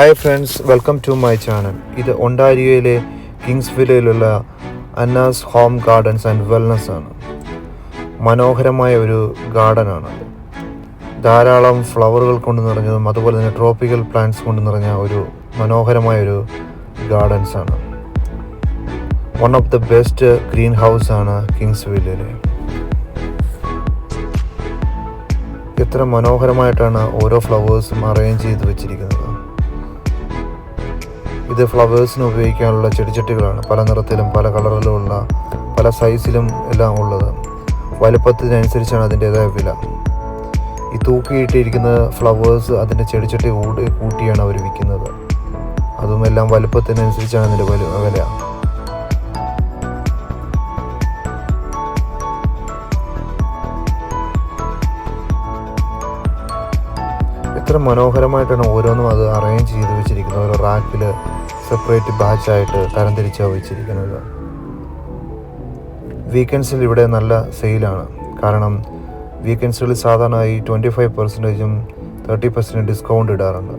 Hi friends, welcome to my channel. ഇത് ഒണ്ടാരിയോയിലെ കിങ്സ്വില്ലയിലുള്ള Anna's home gardens and wellness ആണ്. മനോഹരമായ ഒരു ഗാർഡനാണത്. ധാരാളം ഫ്ലവറുകൾ കൊണ്ട് നിറഞ്ഞതും അതുപോലെ തന്നെ ട്രോപ്പിക്കൽ പ്ലാന്റ്സ് കൊണ്ട് നിറഞ്ഞ ഒരു മനോഹരമായൊരു ഗാർഡൻസ് ആണ്. One of the best green house ആണ് കിങ്സ്വില്ലയിലെ. എത്ര മനോഹരമായിട്ടാണ് ഓരോ ഫ്ലവേഴ്സും അറേഞ്ച് ചെയ്ത് വെച്ചിരിക്കുന്നത്. ഇത് ഫ്ലവേഴ്സിന് ഉപയോഗിക്കാനുള്ള ചെടിച്ചട്ടികളാണ്. പല നിറത്തിലും പല കളറിലുമുള്ള പല സൈസിലും എല്ലാം ഉള്ളത്. വലുപ്പത്തിനനുസരിച്ചാണ് അതിൻ്റേതായ വില. ഈ തൂക്കിയിട്ടിരിക്കുന്ന ഫ്ലവേഴ്സ് അതിൻ്റെ ചെടിച്ചട്ടി കൂട്ടിയാണ് അവർ വിൽക്കുന്നത്. അതും എല്ലാം വലുപ്പത്തിനനുസരിച്ചാണ് അതിൻ്റെ വില. എത്ര മനോഹരമായിട്ടാണ് ഓരോന്നും അത് അറേഞ്ച് ചെയ്ത് വെച്ചിരിക്കുന്നത്. ഓരോ റാക്കിൽ സെപ്പറേറ്റ് ബാച്ചായിട്ട് തരംതിരിച്ചാണ് വെച്ചിരിക്കുന്നത്. വീക്കെൻഡ്സിൽ ഇവിടെ നല്ല സെയിലാണ്. കാരണം വീക്കെൻഡ്സുകളിൽ സാധാരണയായി 25%-ഉം 30% ഡിസ്കൗണ്ട് ഇടാറുണ്ട്.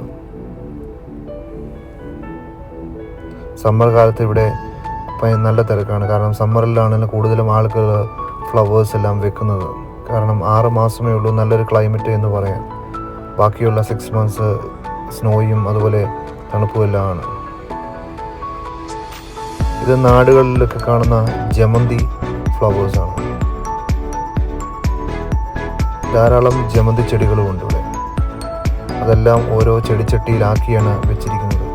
സമ്മർ കാലത്ത് ഇവിടെ നല്ല തിരക്കാണ്. കാരണം സമ്മറിലാണ് കൂടുതലും ആളുകൾ ഫ്ലവേഴ്സ് എല്ലാം വെക്കുന്നത്. കാരണം 6 മാസമേ ഉള്ളൂ നല്ലൊരു ക്ലൈമറ്റ് എന്ന് പറയാൻ. ബാക്കിയുള്ള 6 മന്ത്സ് സ്നോയും അതുപോലെ തണുപ്പും എല്ലാം ആണ്. ഇത് നാടുകളിലൊക്കെ കാണുന്ന ജമന്തി ഫ്ലവേഴ്സാണ്. ധാരാളം ജമന്തി ചെടികളുമുണ്ട് ഇവിടെ. അതെല്ലാം ഓരോ ചെടിച്ചട്ടിയിലാക്കിയാണ് വെച്ചിരിക്കുന്നത്.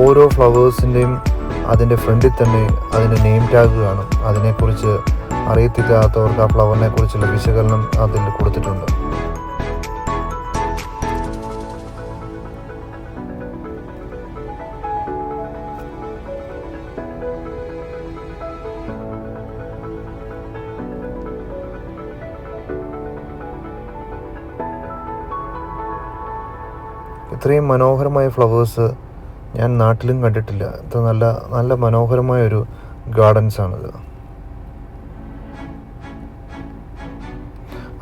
ഓരോ ഫ്ലവേഴ്സിൻ്റെയും അതിൻ്റെ ഫ്രണ്ടിൽ തന്നെ അതിൻ്റെ നെയിം ടാഗ് കാണും. അതിനെക്കുറിച്ച് അറിയത്തില്ലാത്തവർക്ക് ആ ഫ്ലവറിനെ കുറിച്ചുള്ള വിശകലനം അതിൽ കൊടുത്തിട്ടുണ്ട്. ഇത്രയും മനോഹരമായ ഫ്ലവേഴ്സ് ഞാൻ നാട്ടിലും കണ്ടിട്ടില്ല. ഇത് നല്ല മനോഹരമായൊരു ഗാർഡൻസാണിത്.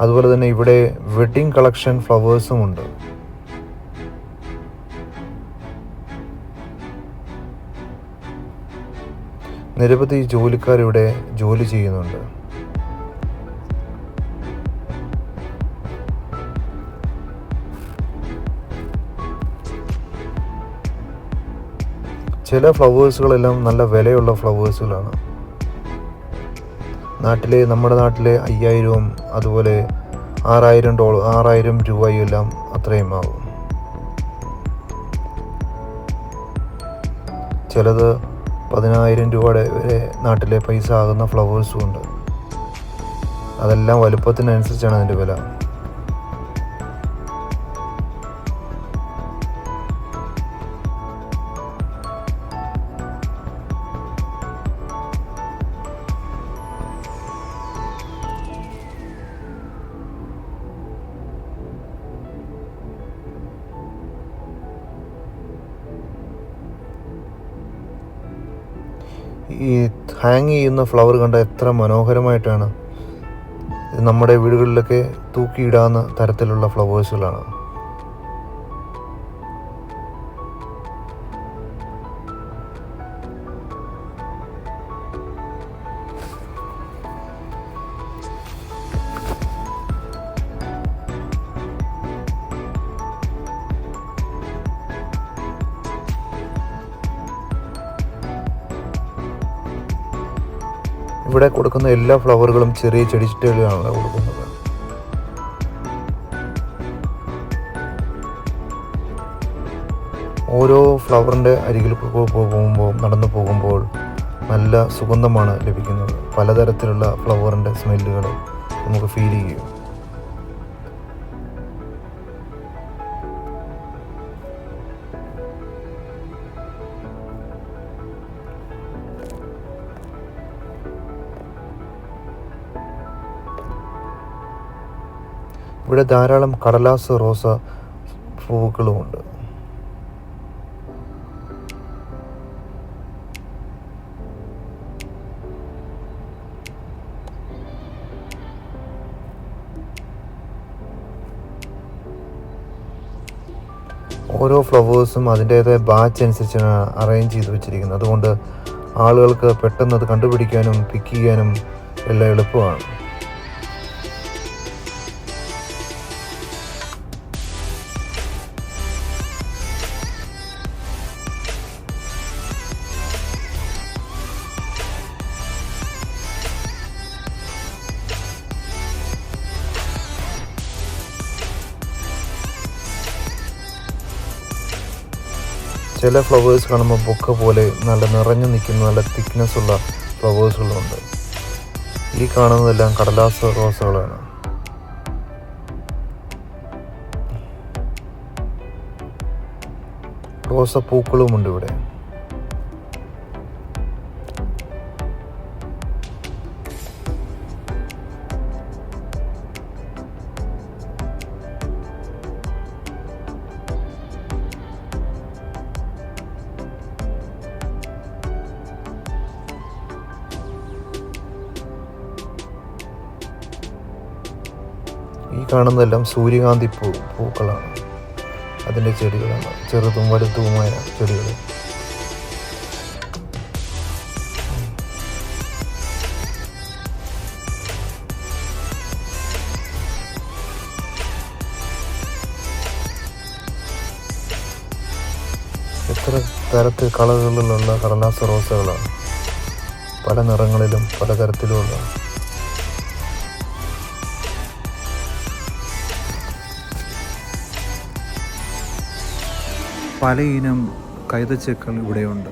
അതുപോലെ തന്നെ ഇവിടെ വെഡ്ഡിങ് കളക്ഷൻ ഫ്ലവേഴ്സും ഉണ്ട്. നിരവധി ജോലിക്കാരിവിടെ ജോലി ചെയ്യുന്നുണ്ട്. ചില ഫ്ലവേഴ്സുകളെല്ലാം നല്ല വിലയുള്ള ഫ്ലവേഴ്സുകളാണ്. നമ്മുടെ നാട്ടിലെ 5000-ഉം അതുപോലെ $6000 രൂപയും എല്ലാം അത്രയും ആവും. ചിലത് 10,000 രൂപയുടെ വരെ നാട്ടിലെ പൈസ ആകുന്ന ഫ്ലവേഴ്സും ഉണ്ട്. അതെല്ലാം വലുപ്പത്തിനനുസരിച്ചാണ് അതിൻ്റെ വില. ഈ ഹാങ് ചെയ്യുന്ന ഫ്ലവർ കണ്ട എത്ര മനോഹരമായിട്ടാണ്. നമ്മുടെ വീടുകളിലൊക്കെ തൂക്കിയിടാവുന്ന തരത്തിലുള്ള ഫ്ലവേഴ്സുകളാണ്. ഇവിടെ കൊടുക്കുന്ന എല്ലാ ഫ്ലവറുകളും ചെറിയ ചെടിച്ചട്ടികളാണ് കൊടുക്കുന്നത്. ഓരോ ഫ്ലവറിൻ്റെ അരികിൽ നടന്നു പോകുമ്പോൾ നല്ല സുഗന്ധമാണ് ലഭിക്കുന്നത്. പലതരത്തിലുള്ള ഫ്ലവറിൻ്റെ സ്മെല്ലുകൾ നമുക്ക് ഫീൽ ചെയ്യും. ഇവിടെ ധാരാളം കടലാസ് റോസ പൂക്കളുമുണ്ട്. ഓരോ ഫ്ലവേഴ്സും അതിൻ്റേതായ ബാച്ച് അനുസരിച്ചാണ് അറേഞ്ച് ചെയ്ത് വെച്ചിരിക്കുന്നത്. അതുകൊണ്ട് ആളുകൾക്ക് പെട്ടെന്ന് അത് കണ്ടുപിടിക്കാനും പിക്ക് ചെയ്യാനും എല്ലാം എളുപ്പമാണ്. ചില ഫ്ലവേഴ്സ് കാണുമ്പോൾ ബൊക്ക പോലെ നല്ല നിറഞ്ഞു നിൽക്കുന്ന നല്ല തിക്നെസ്സുള്ള ഫ്ലവേഴ്സുകളുണ്ട്. ഈ കാണുന്നതെല്ലാം കടലാസ് റോസകളാണ്. റോസപ്പൂക്കളുമുണ്ട് ഇവിടെ. ഈ കാണുന്നതെല്ലാം സൂര്യകാന്തി പൂക്കളാണ്. അതിൻ്റെ ചെടികളാണ്, ചെറുതും വലുതുമായ ചെടികൾ. എത്ര തരത്തിൽ കളറുകളിലുള്ള കടലാസ് റോസകളാണ്, പല നിറങ്ങളിലും പല തരത്തിലുമുള്ള. പല ഇനം കൈതച്ചക്കൾ ഇവിടെയുണ്ട്.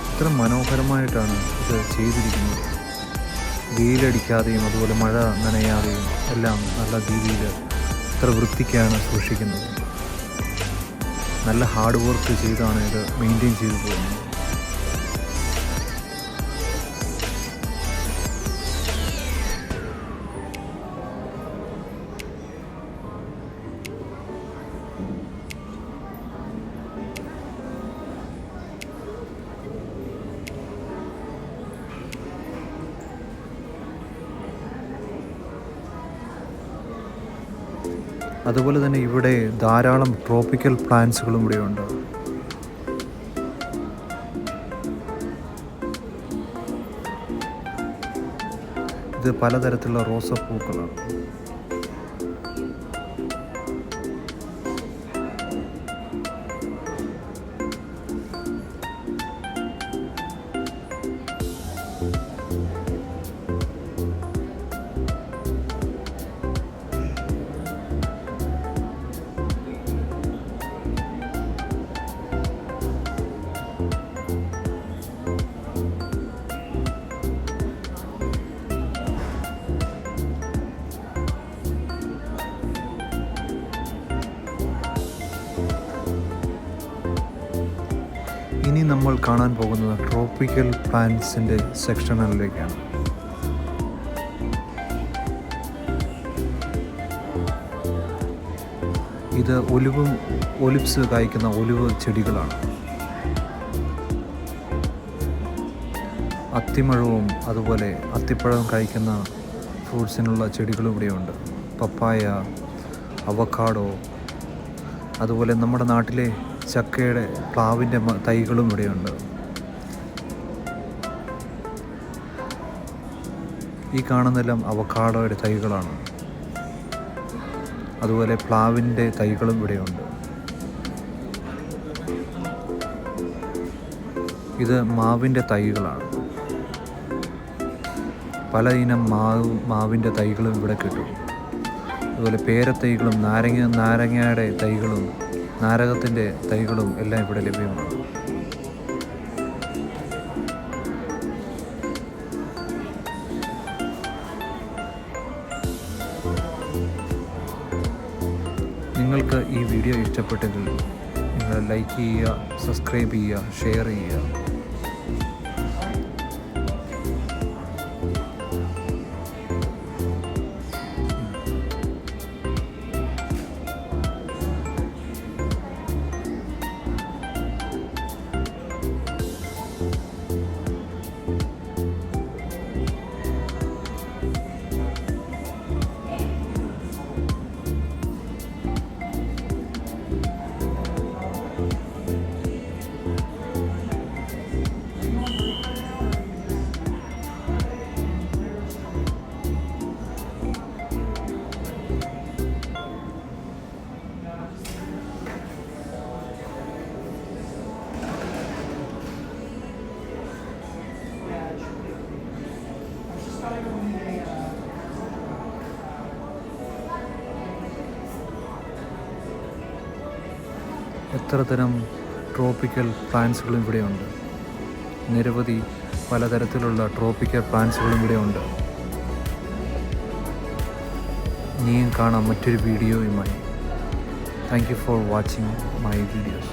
ഇത്ര മനോഹരമായിട്ടാണ് ഇത് ചെയ്തിരിക്കുന്നത്. വെയിലടിക്കാതെയും അതുപോലെ മഴ നനയാതെയും എല്ലാം നല്ല രീതിയിൽ ഇത്ര വൃത്തിക്കാണ് സൂക്ഷിക്കുന്നത്. നല്ല ഹാർഡ് വർക്ക് ചെയ്താണ് ഇത് മെയിൻറ്റെയിൻ ചെയ്തു പോകുന്നത്. അതുപോലെ തന്നെ ഇവിടെ ധാരാളം ട്രോപ്പിക്കൽ പ്ലാന്റ്സുകളും ഇവിടെയുണ്ട്. ഇത് പലതരത്തിലുള്ള റോസപ്പൂക്കളാണ്. ഇനി നമ്മൾ കാണാൻ പോകുന്നത് ട്രോപ്പിക്കൽ പ്ലാന്റ്സിൻ്റെ സെക്ഷനിലേക്കാണ്. ഇത് ഒലിവ്സ് കായ്ക്കുന്ന ഒലിവ് ചെടികളാണ്. അത്തിമഴവും അതുപോലെ അത്തിപ്പഴം കായ്ക്കുന്ന ഫ്രൂട്ട്സിനുള്ള ചെടികളും ഇവിടെയുണ്ട്. പപ്പായ, അവക്കാഡോ, അതുപോലെ നമ്മുടെ നാട്ടിലെ ചക്കയുടെ പ്ലാവിൻ്റെ തൈകളും ഇവിടെയുണ്ട്. ഈ കാണുന്നതെല്ലാം അവക്കാഡോയുടെ തൈകളാണ്. അതുപോലെ പ്ലാവിൻ്റെ തൈകളും ഇവിടെയുണ്ട്. ഇത് മാവിൻ്റെ തൈകളാണ്. പല ഇനം മാവിൻ്റെ തൈകളും ഇവിടെ കിട്ടും. അതുപോലെ പേരത്തൈകളും നാരങ്ങയുടെ തൈകളും നാരകത്തിൻ്റെ തൈകളും എല്ലാം ഇവിടെ ലഭ്യമാണ്. നിങ്ങൾക്ക് ഈ വീഡിയോ ഇഷ്ടപ്പെട്ടെങ്കിൽ നിങ്ങൾ ലൈക്ക് ചെയ്യുക, സബ്സ്ക്രൈബ് ചെയ്യുക, ഷെയർ ചെയ്യുക. എത്ര തരം ട്രോപ്പിക്കൽ പ്ലാന്റ്സുകളും ഇവിടെയുണ്ട്. നിരവധി പലതരത്തിലുള്ള ട്രോപ്പിക്കൽ പ്ലാന്റ്സുകളും ഇവിടെയുണ്ട്. ഇനിയും കാണാം മറ്റൊരു വീഡിയോയുമായി. Thank you for watching my videos.